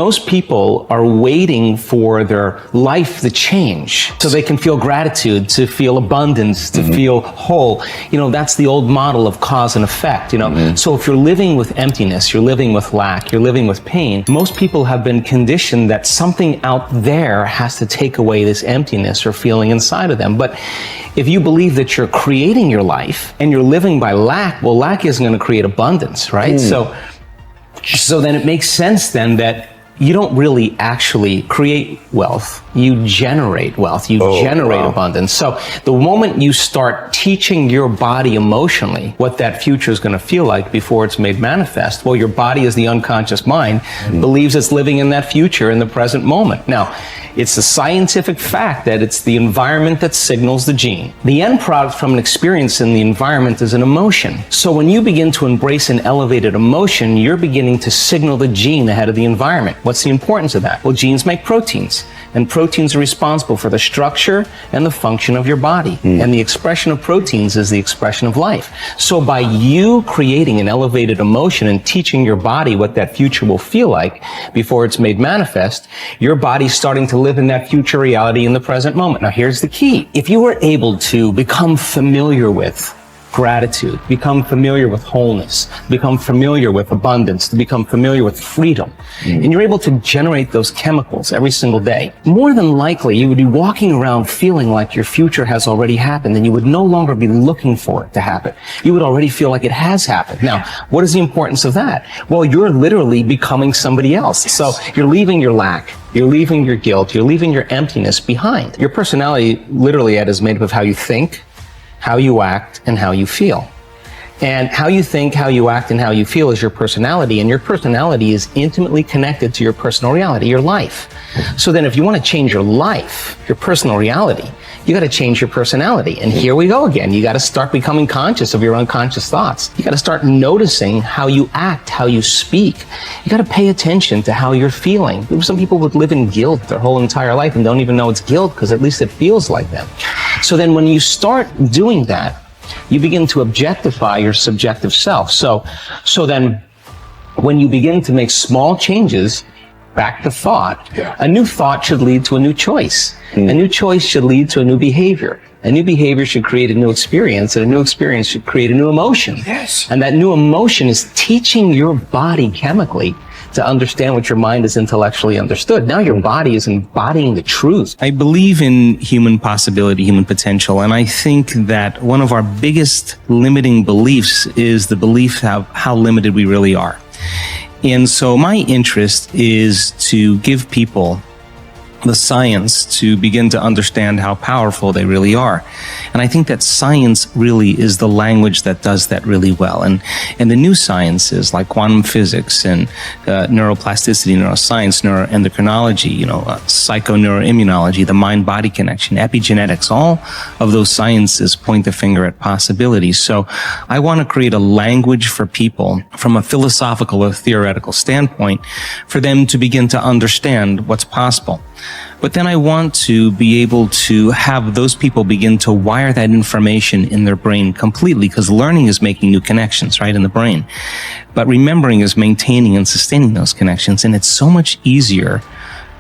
Most people are waiting for their life to change so they can feel gratitude, to feel abundance, to feel whole. You know, that's the old model of cause and effect, you know. So if you're living with emptiness, you're living with lack, you're living with pain, most people have been conditioned that something out there has to take away this emptiness or feeling inside of them. But if you believe that you're creating your life and you're living by lack, well, lack isn't going to create abundance, right? So then it makes sense then that you don't really actually create wealth. You generate wealth. You generate abundance. So the moment you start teaching your body emotionally what that future is going to feel like before it's made manifest, well, your body, as the unconscious mind, believes it's living in that future in the present moment. Now, it's a scientific fact that it's the environment that signals the gene. The end product from an experience in the environment is an emotion. So when you begin to embrace an elevated emotion, you're beginning to signal the gene ahead of the environment. What's the importance of that? Well, genes make proteins, and proteins are responsible for the structure and the function of your body. And the expression of proteins is the expression of life. So by you creating an elevated emotion and teaching your body what that future will feel like before it's made manifest, your body's starting to live in that future reality in the present moment. Now, here's the key. If you were able to become familiar with gratitude, become familiar with wholeness, become familiar with abundance, to become familiar with freedom, and you're able to generate those chemicals every single day, more than likely you would be walking around feeling like your future has already happened, and you would no longer be looking for it to happen. You would already feel like it has happened. Now, what is the importance of that? Well, you're literally becoming somebody else. So you're leaving your lack, you're leaving your guilt, you're leaving your emptiness behind. Your personality, literally, Ed, is made up of how you think, how you act, and how you feel. And how you think, how you act, and how you feel is your personality, and your personality is intimately connected to your personal reality, your life. So then if you want to change your life, your personal reality, you got to change your personality. And here we go again. You got to start becoming conscious of your unconscious thoughts. You got to start noticing how you act, how you speak. You got to pay attention to how you're feeling. Some people would live in guilt their whole entire life and don't even know it's guilt because at least it feels like them. So then when you start doing that, you begin to objectify your subjective self. So then when you begin to make small changes, back to thought, a new thought should lead to a new choice. A new choice should lead to a new behavior. A new behavior should create a new experience, and a new experience should create a new emotion. Yes. And that new emotion is teaching your body chemically to understand what your mind has intellectually understood. Now your body is embodying the truth. I believe in human possibility, human potential, and I think that one of our biggest limiting beliefs is the belief of how limited we really are. And so my interest is to give people the science to begin to understand how powerful they really are. And I think that science really is the language that does that really well. And the new sciences like quantum physics and neuroplasticity, neuroscience, neuroendocrinology, psychoneuroimmunology, the mind-body connection, epigenetics, all of those sciences point the finger at possibilities. So I want to create a language for people from a philosophical or theoretical standpoint for them to begin to understand what's possible. But then I want to be able to have those people begin to wire that information in their brain completely, because learning is making new connections, right, in the brain. But remembering is maintaining and sustaining those connections. And it's so much easier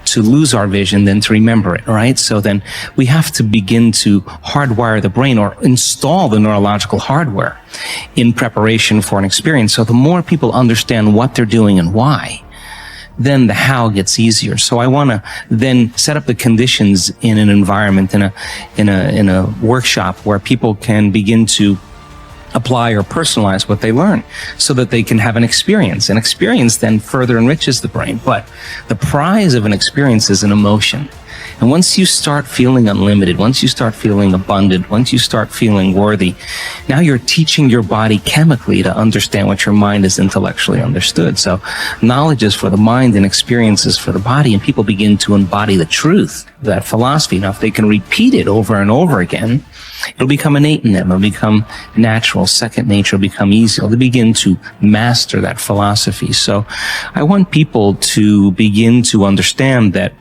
to lose our vision than to remember it, right? So then we have to begin to hardwire the brain or install the neurological hardware in preparation for an experience. So the more people understand what they're doing and why, then the how gets easier. So I want to then set up the conditions in an environment, in a workshop where people can begin to apply or personalize what they learn so that they can have an experience. An experience then further enriches the brain. But the prize of an experience is an emotion. And once you start feeling unlimited, once you start feeling abundant, once you start feeling worthy, now you're teaching your body chemically to understand what your mind has intellectually understood. So knowledge is for the mind and experiences for the body, and people begin to embody the truth of that philosophy. Now, if they can repeat it over and over again, it'll become innate in them. It'll become natural, second nature. It'll become easy. They'll begin to master that philosophy. So I want people to begin to understand that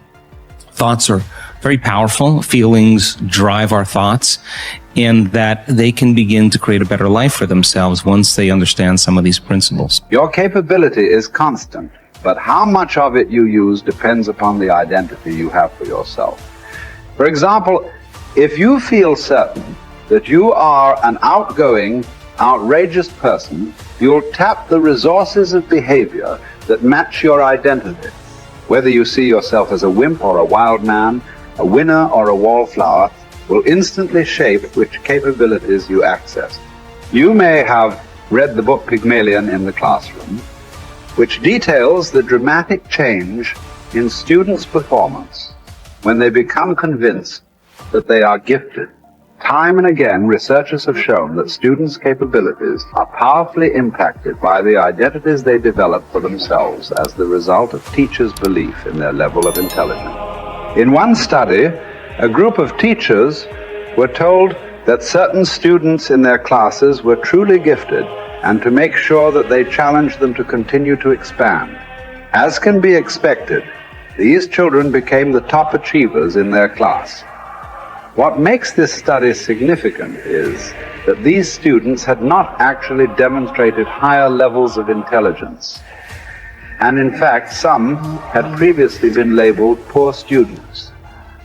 thoughts are very powerful. Feelings drive our thoughts, and that they can begin to create a better life for themselves once they understand some of these principles. Your capability is constant. but how much of it you use depends upon the identity you have for yourself. For example, if you feel certain that you are an outgoing, outrageous person, you'll tap the resources of behavior that match your identity. Whether you see yourself as a wimp or a wild man, a winner or a wallflower, will instantly shape which capabilities you access. You may have read the book Pygmalion in the classroom, which details the dramatic change in students' performance when they become convinced that they are gifted. Time and again, researchers have shown that students' capabilities are powerfully impacted by the identities they develop for themselves as the result of teachers' belief in their level of intelligence. In one study, a group of teachers were told that certain students in their classes were truly gifted and to make sure that they challenged them to continue to expand. As can be expected, these children became the top achievers in their class. What makes this study significant is that these students had not actually demonstrated higher levels of intelligence. And in fact, some had previously been labeled poor students.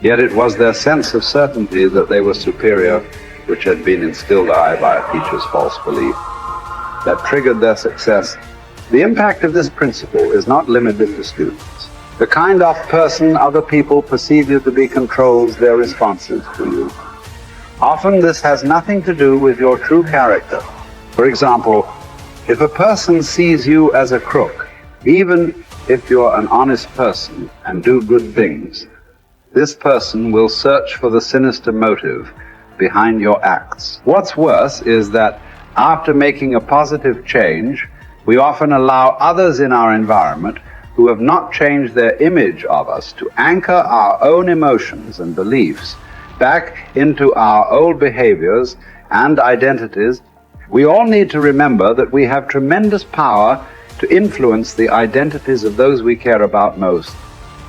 Yet it was their sense of certainty that they were superior, which had been instilled by a teacher's false belief, that triggered their success. The impact of this principle is not limited to students. The kind of person other people perceive you to be controls their responses to you. Often this has nothing to do with your true character. For example, if a person sees you as a crook, even if you're an honest person and do good things, this person will search for the sinister motive behind your acts. What's worse is that after making a positive change, we often allow others in our environment who have not changed their image of us to anchor our own emotions and beliefs back into our old behaviors and identities. We all need to remember that we have tremendous power to influence the identities of those we care about most.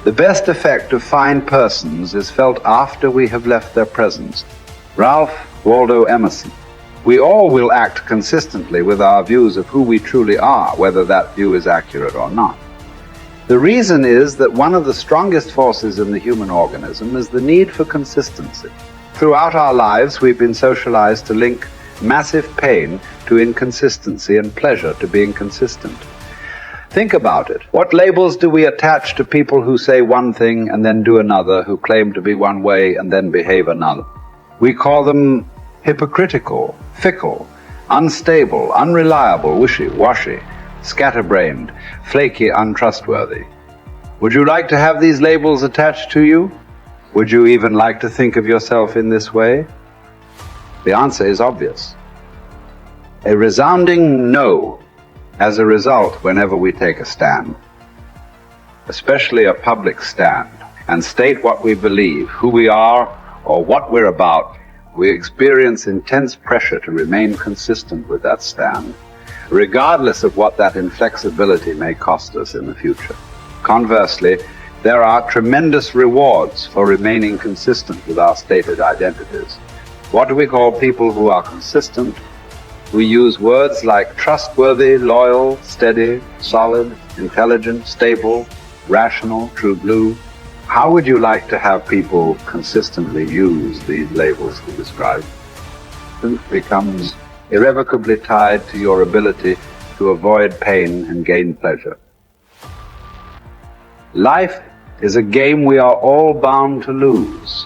The best effect of fine persons is felt after we have left their presence. Ralph Waldo Emerson. We all will act consistently with our views of who we truly are, whether that view is accurate or not. The reason is that one of the strongest forces in the human organism is the need for consistency. Throughout our lives, we've been socialized to link massive pain to inconsistency and pleasure to being consistent. Think about it. What labels do we attach to people who say one thing and then do another, who claim to be one way and then behave another? We call them hypocritical, fickle, unstable, unreliable, wishy-washy, scatterbrained, flaky, untrustworthy. Would you like to have these labels attached to you? Would you even like to think of yourself in this way? The answer is obvious. A resounding no as a result whenever we take a stand, especially a public stand, and state what we believe, who we are, or what we're about. We experience intense pressure to remain consistent with that stand, regardless of what that inflexibility may cost us in the future. Conversely, there are tremendous rewards for remaining consistent with our stated identities. What do we call people who are consistent? We use words like trustworthy, loyal, steady, solid, intelligent, stable, rational, true blue. How would you like to have people consistently use these labels to describe? It becomes irrevocably tied to your ability to avoid pain and gain pleasure. Life is a game we are all bound to lose.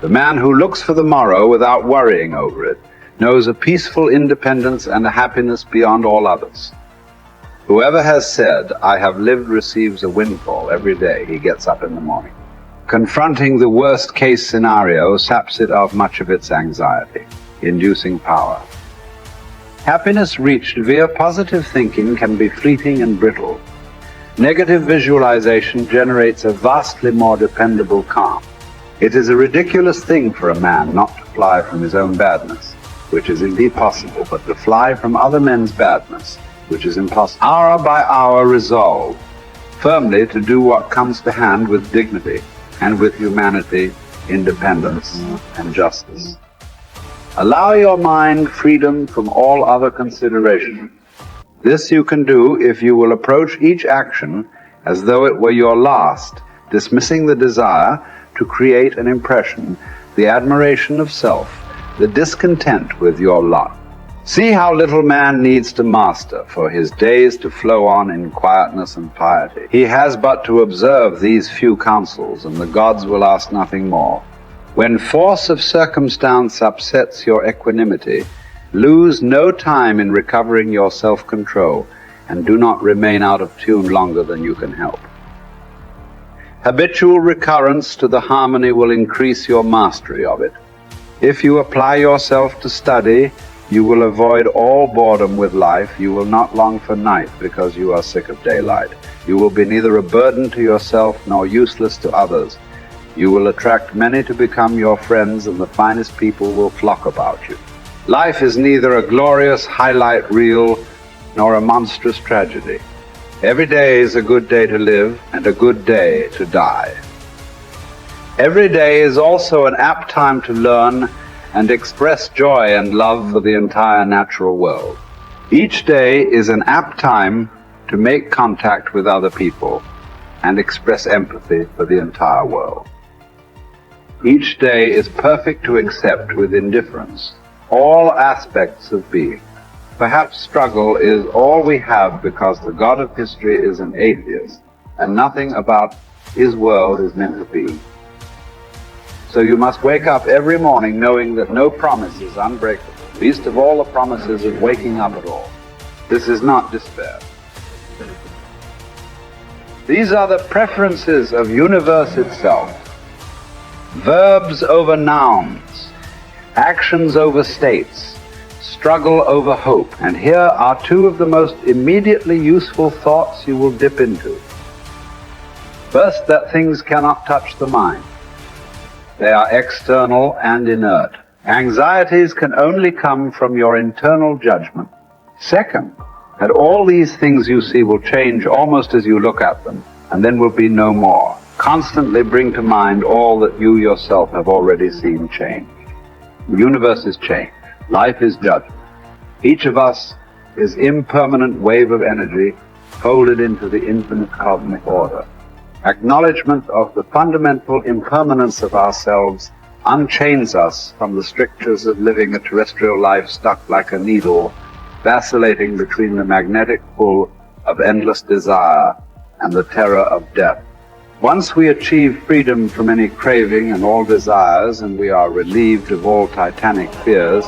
The man who looks for the morrow without worrying over it knows a peaceful independence and a happiness beyond all others. Whoever has said, "I have lived," receives a windfall every day he gets up in the morning. Confronting the worst-case scenario saps it of much of its anxiety, inducing power. Happiness reached via positive thinking can be fleeting and brittle. Negative visualization generates a vastly more dependable calm. It is a ridiculous thing for a man not to fly from his own badness, which is indeed possible, but to fly from other men's badness, which is impossible. Hour by hour resolve firmly to do what comes to hand with dignity and with humanity, independence, and justice. Allow your mind freedom from all other consideration. This you can do if you will approach each action as though it were your last, dismissing the desire to create an impression, the admiration of self, the discontent with your lot. See how little man needs to master for his days to flow on in quietness and piety. He has but to observe these few counsels, and the gods will ask nothing more. When force of circumstance upsets your equanimity, lose no time in recovering your self-control, and do not remain out of tune longer than you can help. Habitual recurrence to the harmony will increase your mastery of it. If you apply yourself to study, you will avoid all boredom with life. You will not long for night because you are sick of daylight. You will be neither a burden to yourself nor useless to others. You will attract many to become your friends, and the finest people will flock about you. Life is neither a glorious highlight reel nor a monstrous tragedy. Every day is a good day to live and a good day to die. Every day is also an apt time to learn and express joy and love for the entire natural world. Each day is an apt time to make contact with other people and express empathy for the entire world. Each day is perfect to accept with indifference all aspects of being. Perhaps struggle is all we have because the God of history is an atheist and nothing about his world is meant to be. So you must wake up every morning knowing that no promise is unbreakable, least of all the promises of waking up at all. This is not despair. These are the preferences of universe itself. Verbs over nouns, actions over states, struggle over hope. And here are two of the most immediately useful thoughts you will dip into. First, that things cannot touch the mind. They are external and inert. Anxieties can only come from your internal judgment. Second, that all these things you see will change almost as you look at them, and then will be no more. Constantly bring to mind all that you yourself have already seen change. The universe is change. Life is judgment. Each of us is impermanent wave of energy folded into the infinite cosmic order. Acknowledgement of the fundamental impermanence of ourselves unchains us from the strictures of living a terrestrial life stuck like a needle, vacillating between the magnetic pull of endless desire and the terror of death. Once we achieve freedom from any craving and all desires, and we are relieved of all titanic fears,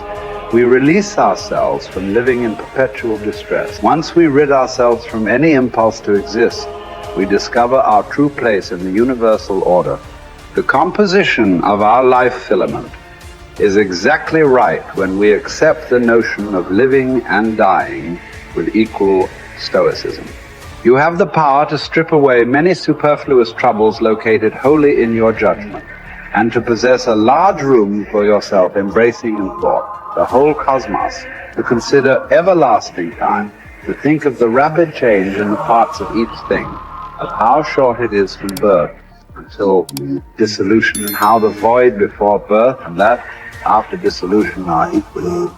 we release ourselves from living in perpetual distress. Once we rid ourselves from any impulse to exist, we discover our true place in the universal order. The composition of our life filament is exactly right when we accept the notion of living and dying with equal stoicism. You have the power to strip away many superfluous troubles located wholly in your judgment, and to possess a large room for yourself, embracing in thought the whole cosmos, to consider everlasting time, to think of the rapid change in the parts of each thing, of how short it is from birth until dissolution, and how the void before birth and that after dissolution are equally